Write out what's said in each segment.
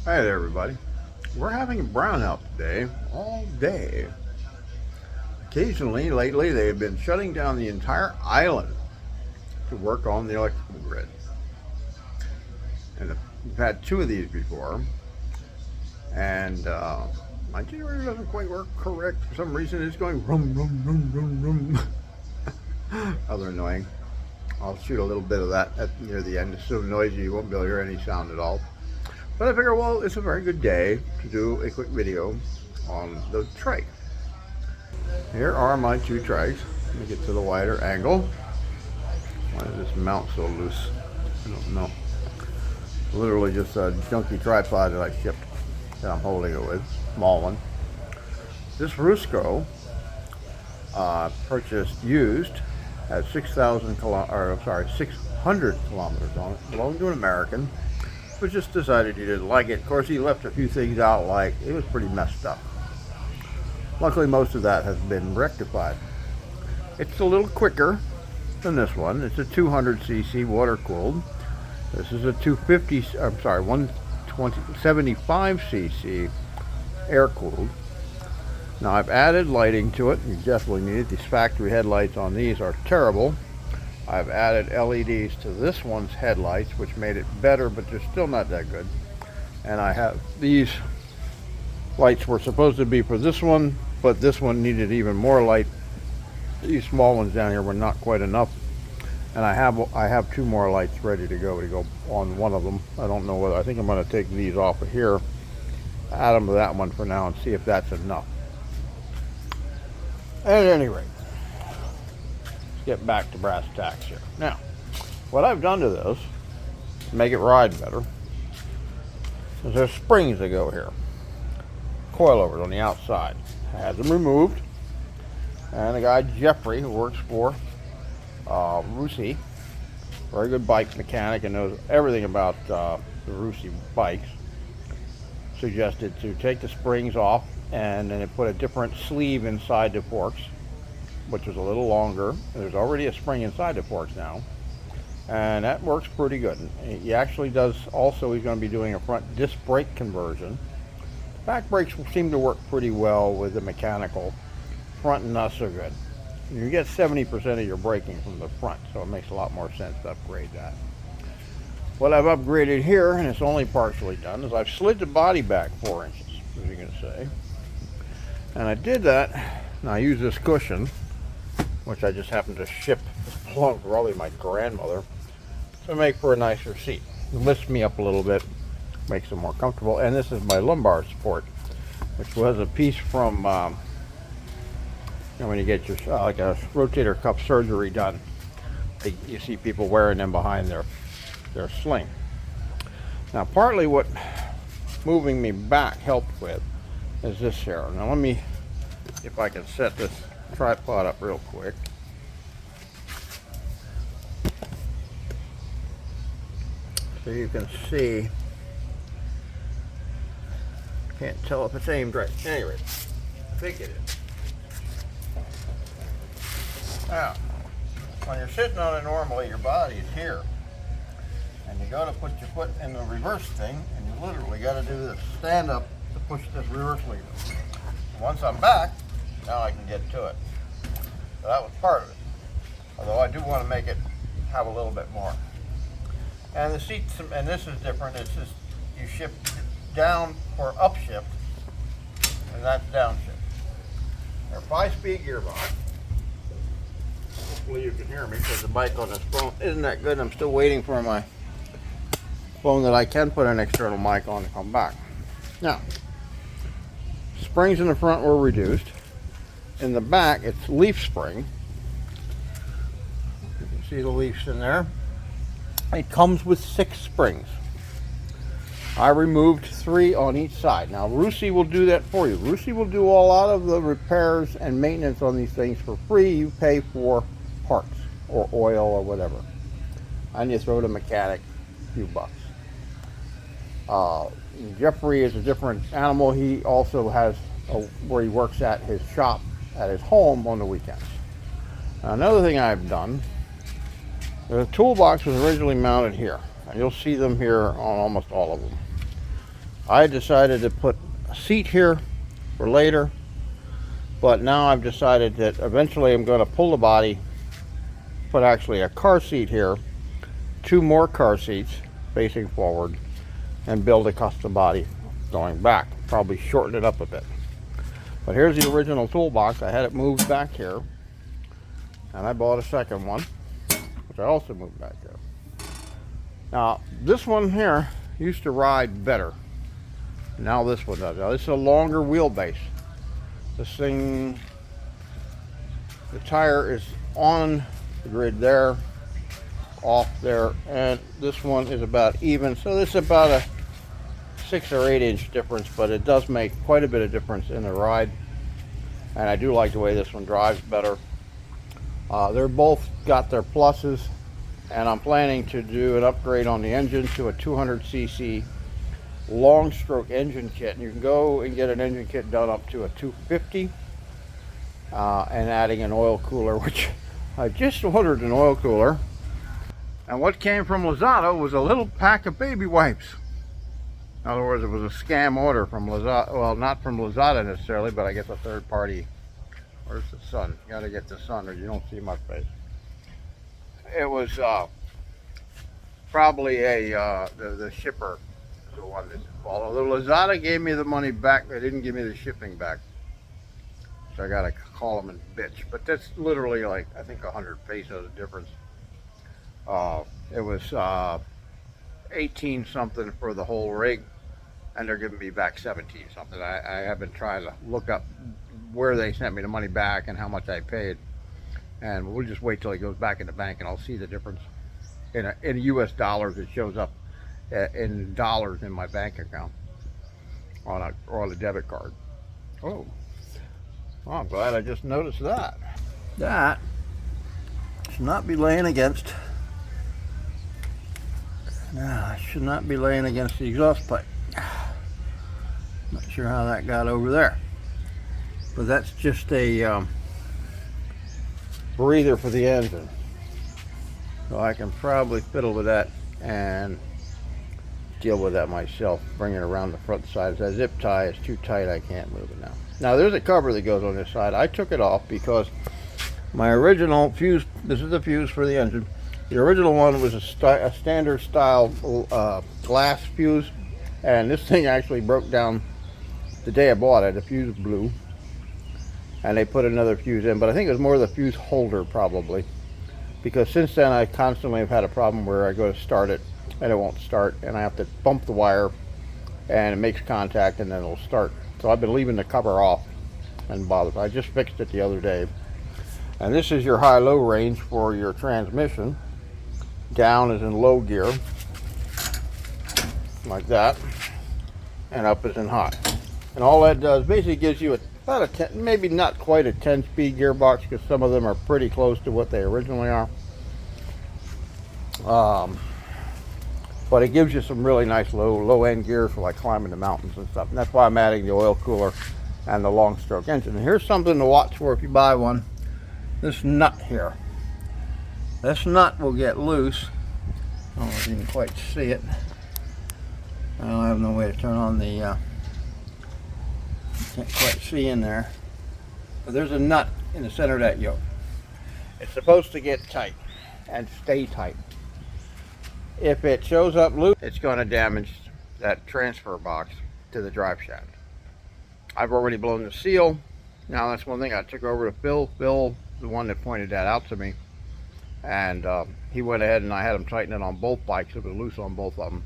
Hi there, everybody. We're having a brownout today, all day. Occasionally, lately, they have been shutting down the entire island to work on the electrical grid. And we've had two of these before, and my generator doesn't quite work correct. For some reason, it's going rum, rum, rum, rum, rum. Rather annoying. I'll shoot a little bit of that near the end. It's so noisy you won't be able to hear any sound at all. But I figure, well, it's a very good day to do a quick video on the trike. Here are my two trikes. Let me get to the wider angle. Why is this mount so loose? I don't know. Literally just a junky tripod that I shipped that I'm holding it with. Small one. This Rusco purchased used at 600 kilometers on it. Belonged to an American, but just decided he didn't like it. Of course, he left a few things out, like it was pretty messed up. Luckily, most of that has been rectified. It's a little quicker than this one. It's a 200cc water cooled. This is a 175cc air cooled. Now I've added lighting to it. You definitely need it. These factory headlights on these are terrible. I've added LEDs to this one's headlights, which made it better, but they're still not that good. And I have these lights were supposed to be for this one, but this one needed even more light. These small ones down here were not quite enough. And I have two more lights ready to go on one of them. I don't know whether, I think I'm going to take these off of here, add them to that one for now, and see if that's enough. At any rate, let's get back to brass tacks here. Now, what I've done to this to make it ride better is there's springs that go here, coilovers on the outside. I had them removed, and the guy Jeffrey, who works for Rusi, very good bike mechanic and knows everything about the Rusi bikes, suggested to take the springs off and then it put a different sleeve inside the forks, which was a little longer. There's already a spring inside the forks now, and that works pretty good. He actually does also, he's going to be doing a front disc brake conversion. Back brakes seem to work pretty well with the mechanical. Front and not so good. You get 70% of your braking from the front, so it makes a lot more sense to upgrade that. What I've upgraded here, and it's only partially done, is I've slid the body back 4 inches, as you can see. And I did that, and I use this cushion, which I just happened to ship. It belonged to probably my grandmother, to make for a nicer seat. It lifts me up a little bit, makes it more comfortable. And this is my lumbar support, which was a piece from when you get your like a rotator cuff surgery done. You see people wearing them behind their sling. Now, partly what moving me back helped with is this here. Now let me, if I can set this tripod up real quick. So you can see, can't tell if it's aimed right. Anyway, I think it is. Now, when you're sitting on it normally, your body is here. And you got to put your foot in the reverse thing, and you literally got to do this stand up to push this reverse lever. Once I'm back, now I can get to it. So that was part of it. Although I do want to make it have a little bit more. And the seats, and this is different, it's just you shift down for upshift, and that's downshift. They're 5-speed gearbox. Hopefully you can hear me because the mic on this phone isn't that good. I'm still waiting for my phone that I can put an external mic on to come back. Now, springs in the front were reduced. In the back, it's leaf spring. You can see the leaves in there. It comes with 6 springs. I removed 3 on each side. Now, Rusi will do that for you. Rusi will do a lot of the repairs and maintenance on these things for free. You pay for parts or oil or whatever. And you throw the mechanic a few bucks. Jeffrey is a different animal. He also has where he works at his shop, at his home on the weekends. Now, another thing I've done, the toolbox was originally mounted here. And you'll see them here on almost all of them. I decided to put a seat here for later, but now I've decided that eventually I'm going to pull the body, put actually a car seat here, 2 more car seats facing forward, and build a custom body going back. Probably shorten it up a bit. But here's the original toolbox. I had it moved back here, and I bought a second one, which I also moved back here. Now, this one here used to ride better. Now this one does. Now, this is a longer wheelbase. This thing, the tire is on the grid there, off there, and this one is about even. So this is about a 6 or 8 inch difference, but it does make quite a bit of difference in the ride. And I do like the way this one drives better. They're both got their pluses, and I'm planning to do an upgrade on the engine to a 200cc long stroke engine kit. And you can go and get an engine kit done up to a 250, and adding an oil cooler, which I just ordered an oil cooler. And what came from Lutao was a little pack of baby wipes. In other words, it was a scam order from Lutao. Well, not from Lutao necessarily, but I guess a third party. Where's the sun? You gotta get the sun or you don't see my face. It was probably the shipper is the one that's involved. Although Lutao gave me the money back, they didn't give me the shipping back. So I gotta call them and bitch. But that's literally like, I think 100 pesos difference. It was 18 something for the whole rig, and they're giving me back 17 something. I have been trying to look up where they sent me the money back and how much I paid, and we'll just wait till it goes back in the bank and I'll see the difference in US dollars. It shows up in dollars in my bank account on a debit card. Oh, well, I'm glad I just noticed that. That should not be laying against. I should not be laying against the exhaust pipe. Not sure how that got over there, but that's just a breather for the engine, so I can probably fiddle with that and deal with that myself. Bring it around the front side. That zip tie is too tight, I can't move it now. Now there's a cover that goes on this side. I took it off because my original fuse, this is the fuse for the engine. The original one was a standard style glass fuse, and this thing actually broke down the day I bought it. The fuse blew, and they put another fuse in, but I think it was more the fuse holder probably, because since then I constantly have had a problem where I go to start it and it won't start, and I have to bump the wire and it makes contact and then it'll start. So I've been leaving the cover off and bothered. I just fixed it the other day. And this is your high-low range for your transmission. Down is in low gear, like that, and up is in high. And all that does basically gives you about a 10, maybe not quite a 10-speed gearbox, because some of them are pretty close to what they originally are. But it gives you some really nice low-end gears for like climbing the mountains and stuff. And that's why I'm adding the oil cooler and the long stroke engine. And here's something to watch for if you buy one. This nut here. This nut will get loose. I don't know if you can quite see it. I don't have no way to turn on the, can't quite see in there. But there's a nut in the center of that yoke. It's supposed to get tight and stay tight. If it shows up loose, it's going to damage that transfer box to the drive shaft. I've already blown the seal. Now that's one thing I took over to Phil. Phil, the one that pointed that out to me. And he went ahead and I had him tighten it on both bikes. It was loose on both of them.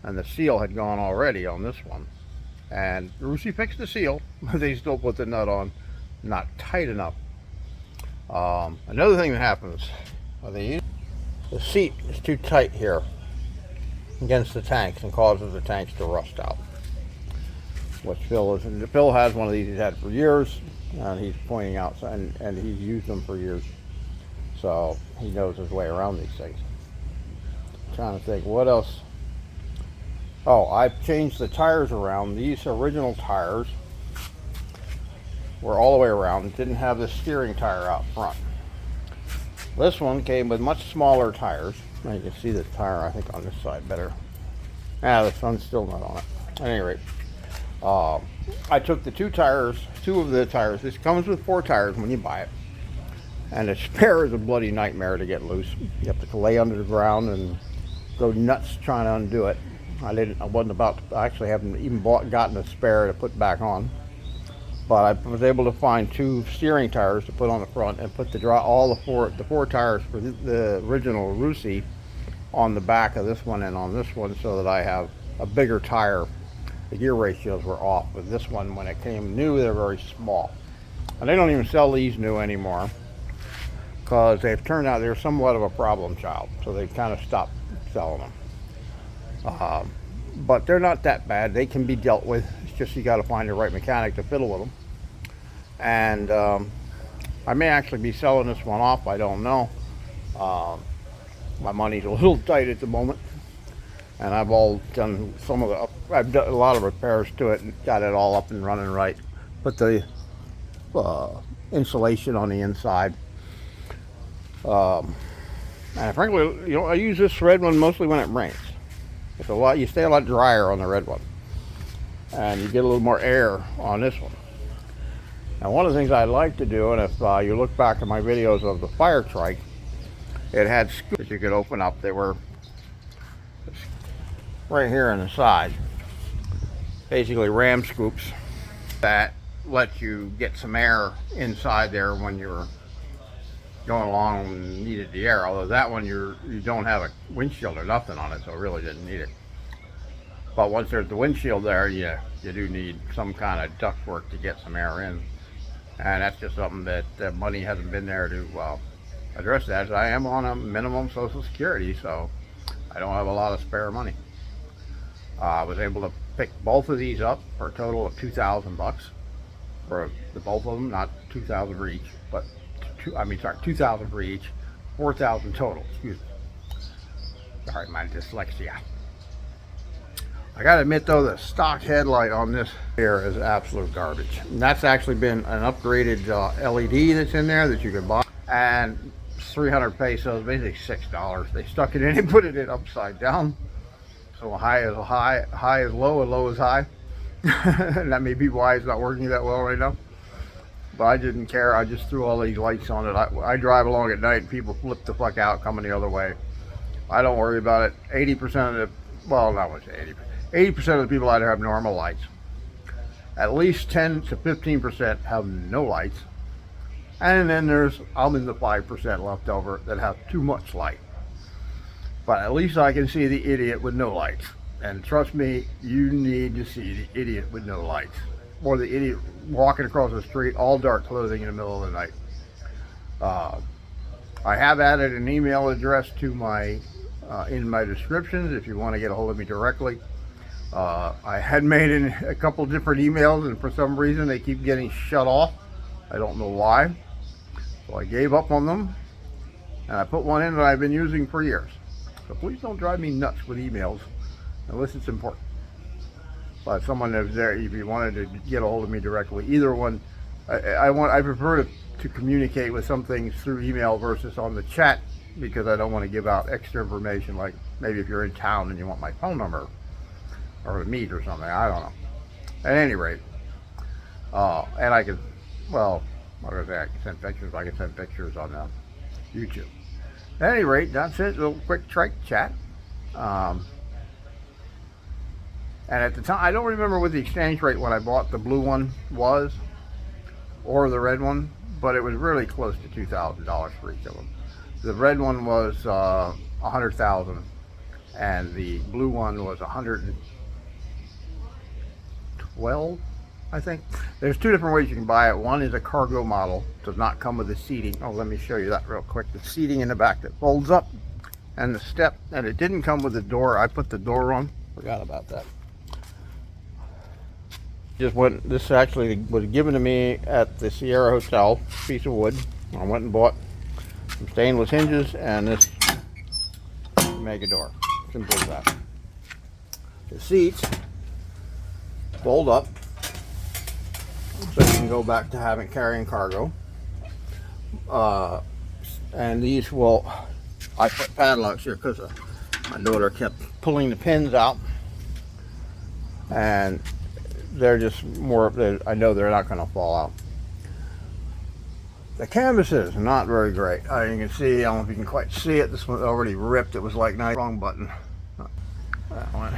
And the seal had gone already on this one. And Rusey fixed the seal, but they still put the nut on not tight enough. Another thing that happens, the seat is too tight here against the tanks and causes the tanks to rust out. What Phil is, and Phil has one of these he's had for years, and he's pointing out, and he's used them for years. So he knows his way around these things. I'm trying to think what else. Oh, I've changed the tires around. These original tires were all the way around. It didn't have the steering tire out front. This one came with much smaller tires. Now you can see the tire, I think, on this side better. Ah, the sun's still not on it. At any rate, I took the two of the tires. This comes with 4 tires when you buy it. And the spare is a bloody nightmare to get loose. You have to lay under the ground and go nuts trying to undo it. I wasn't about to, I actually haven't even gotten a spare to put back on. But I was able to find 2 steering tires to put on the front and put all the four tires for the original Rusi on the back of this one and on this one, so that I have a bigger tire. The gear ratios were off with this one. When it came new, they're very small. And they don't even sell these new anymore, because they've turned out they're somewhat of a problem child, so they've kind of stopped selling them. But they're not that bad. They can be dealt with. It's just you got to find the right mechanic to fiddle with them. And I may actually be selling this one off. I don't know. My money's a little tight at the moment, and I've done I've done a lot of repairs to it and got it all up and running right. Put the insulation on the inside. And frankly, I use this red one mostly when it rains. It's you stay a lot drier on the red one, and you get a little more air on this one. Now, one of the things I like to do, and if you look back at my videos of the fire trike, it had scoops that you could open up. They were right here on the side, basically ram scoops that let you get some air inside there when you're going along and needed the air. Although that one you don't have a windshield or nothing on it, so it really didn't need it. But once there's the windshield there, you do need some kind of ductwork to get some air in, and that's just something that money hasn't been there to address that. As I am on a minimum Social Security, so I don't have a lot of spare money. I was able to pick both of these up for a total of $2,000 for the both of them, not $2,000 for each, but $2,000 for each, $4,000 total. Excuse me. Sorry, my dyslexia. I gotta admit though, the stock headlight on this here is absolute garbage. And that's actually been an upgraded LED that's in there that you can buy, and it's 300 pesos, basically $6. They stuck it in and put it in upside down, so high is low, and low is high. And that may be why it's not working that well right now. But I didn't care. I just threw all these lights on it. I drive along at night and people flip the fuck out coming the other way. I don't worry about it. 80% of the, well, not much 80% of the people out there have normal lights. At least 10 to 15% have no lights. And then I'm in the 5% left over that have too much light. But at least I can see the idiot with no lights. And trust me, you need to see the idiot with no lights. Or the idiot walking across the street, all dark clothing in the middle of the night. I have added an email address to in my descriptions if you want to get a hold of me directly. I had made in a couple different emails, and for some reason they keep getting shut off. I don't know why. So I gave up on them, and I put one in that I've been using for years. So please don't drive me nuts with emails unless it's important. But someone that's there, if you wanted to get a hold of me directly, either one, I prefer to communicate with some things through email versus on the chat, because I don't want to give out extra information, like maybe if you're in town and you want my phone number or to meet or something. I don't know. At any rate, and I can, well, what was that? I can send pictures. I can send pictures on YouTube. At any rate, that's it. A little quick trike chat. And at the time, I don't remember what the exchange rate when I bought the blue one was, or the red one, but it was really close to $2,000 for each of them. The red one was $100,000, and the blue one was $112,000, I think. There's 2 different ways you can buy it. One is a cargo model, does not come with the seating. Oh, let me show you that real quick. The seating in the back that folds up, and the step, and it didn't come with the door. I put the door on. Forgot about that. This actually was given to me at the Sierra Hotel, piece of wood. I went and bought some stainless hinges and this to make a door. Simple as that. The seats fold up so you can go back to carrying cargo. And these I put padlocks here because my daughter kept pulling the pins out. and they're just more, I know they're not going to fall out. The canvas is not very great. You can see, I don't know if you can quite see it, this one's already ripped. It was like, nice, wrong button. That one.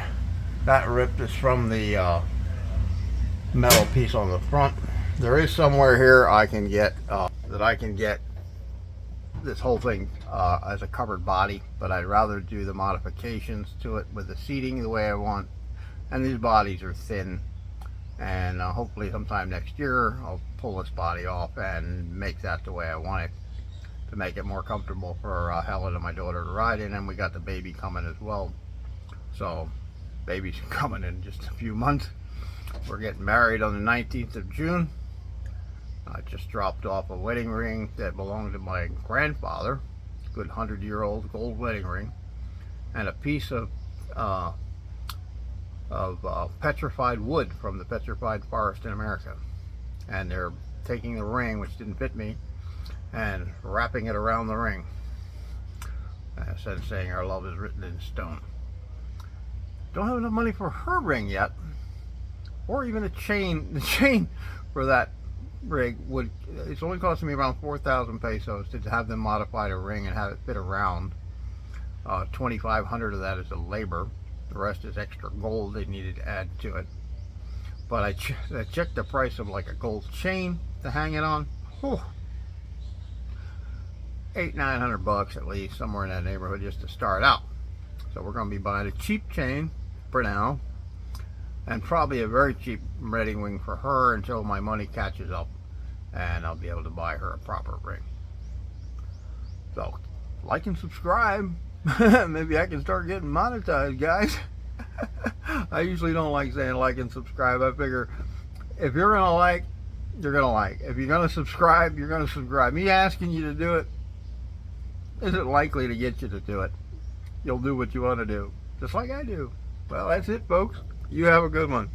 That ripped is from the metal piece on the front. There is somewhere here I can get, that I can get this whole thing as a covered body, but I'd rather do the modifications to it with the seating the way I want. And these bodies are thin, and hopefully sometime next year I'll pull this body off and make that the way I want it, to make it more comfortable for Helen and my daughter to ride in. And we got the baby coming as well, so baby's coming in just a few months. We're getting married on the 19th of June. I just dropped off a wedding ring that belonged to my grandfather, good 100-year-old gold wedding ring, and a piece of petrified wood from the petrified forest in America. And they're taking the ring, which didn't fit me, and wrapping it around the ring, saying our love is written in stone. Don't have enough money for her ring yet, or even a chain. The chain for that rig would, it's only costing me around 4,000 pesos to have them modify a ring and have it fit around. 2,500 of that is the labor. The rest is extra gold they needed to add to it. But I checked the price of like a gold chain to hang it on. Whew. $800-900 at least, somewhere in that neighborhood, just to start out. So we're going to be buying a cheap chain for now, and probably a very cheap wedding ring for her until my money catches up and I'll be able to buy her a proper ring. So like and subscribe. Maybe I can start getting monetized, guys. I usually don't like saying like and subscribe. I figure if you're gonna like, you're gonna like. If you're gonna subscribe, you're gonna subscribe. Me asking you to do it isn't likely to get you to do it. You'll do what you want to do, just like I do. Well, that's it, folks. You have a good one.